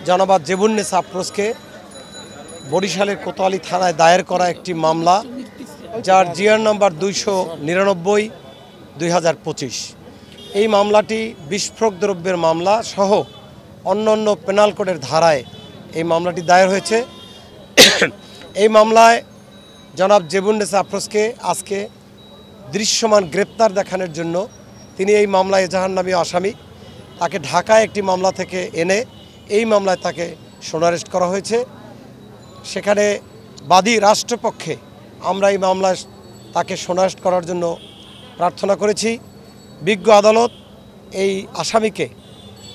জনাব জেবুন্নেসা আফরোজকে বরিশালের কোতোয়ালি থানায় দায়ের করা একটি মামলা, যার জিআর নম্বর 299/2025। এই মামলাটি বিস্ফোরক দ্রব্যের মামলা সহ অন্যান্য পেনাল কোডের ধারায় এই মামলাটি দায়ের হয়েছে। এই মামলায় জনাব জেবুন্নেসা আফরোজকে আজকে দৃশ্যমান গ্রেপ্তার দেখানোর জন্য তিনি এই মামলায় এজাহারনামী আসামি, তাকে ঢাকায় একটি মামলা থেকে এনে এই মামলায় তাকে সোনারেস্ট করা হয়েছে। সেখানে বাদী রাষ্ট্রপক্ষে আমরা এই মামলায় তাকে সোনারেস্ট করার জন্য প্রার্থনা করেছি। বিজ্ঞ আদালত এই আসামিকে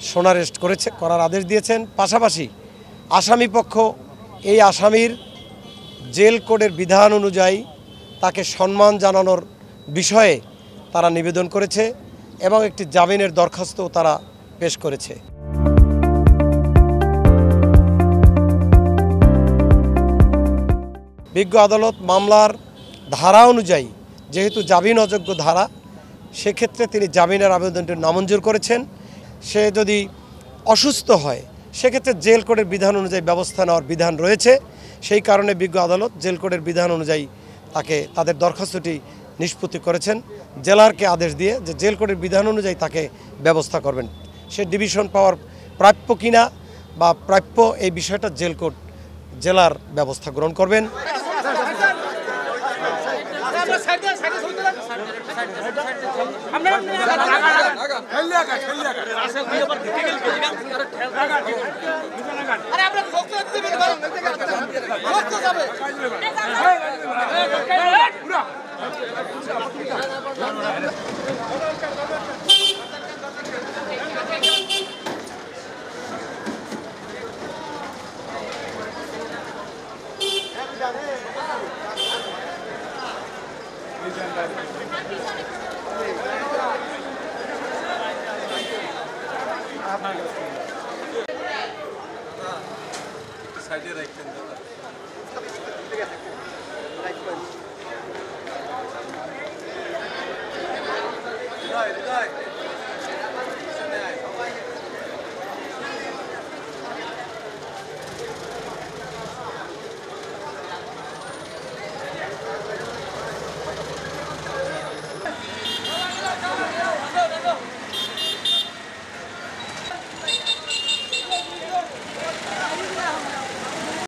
সোনারেস্ট করার আদেশ দিয়েছেন। পাশাপাশি আসামিপক্ষ এই আসামির জেল কোডের বিধান অনুযায়ী তাকে সম্মান জানানোর বিষয়ে তারা নিবেদন করেছে এবং একটি জামিনের দরখাস্তও তারা পেশ করেছে। বিজ্ঞ আদালত মামলার ধারা অনুযায়ী যেহেতু জামিন অযোগ্য ধারা, সেক্ষেত্রে তিনি জামিনের আবেদনটি নামঞ্জুর করেছেন। সে যদি অসুস্থ হয় সেক্ষেত্রে জেল কোডের বিধান অনুযায়ী ব্যবস্থা নেওয়ার বিধান রয়েছে। সেই কারণে বিজ্ঞ আদালত জেল কোডের বিধান অনুযায়ী তাদের দরখাস্তটি নিষ্পত্তি করেছেন, জেলারকে আদেশ দিয়ে যে জেল কোডের বিধান অনুযায়ী তাকে ব্যবস্থা করবেন। সে ডিভিশন পাওয়ার প্রাপ্য কিনা বা প্রাপ্য এই বিষয়টা জেলার ব্যবস্থা গ্রহণ করবেন। সাইডে রাখতেন দাদা। হৃদয়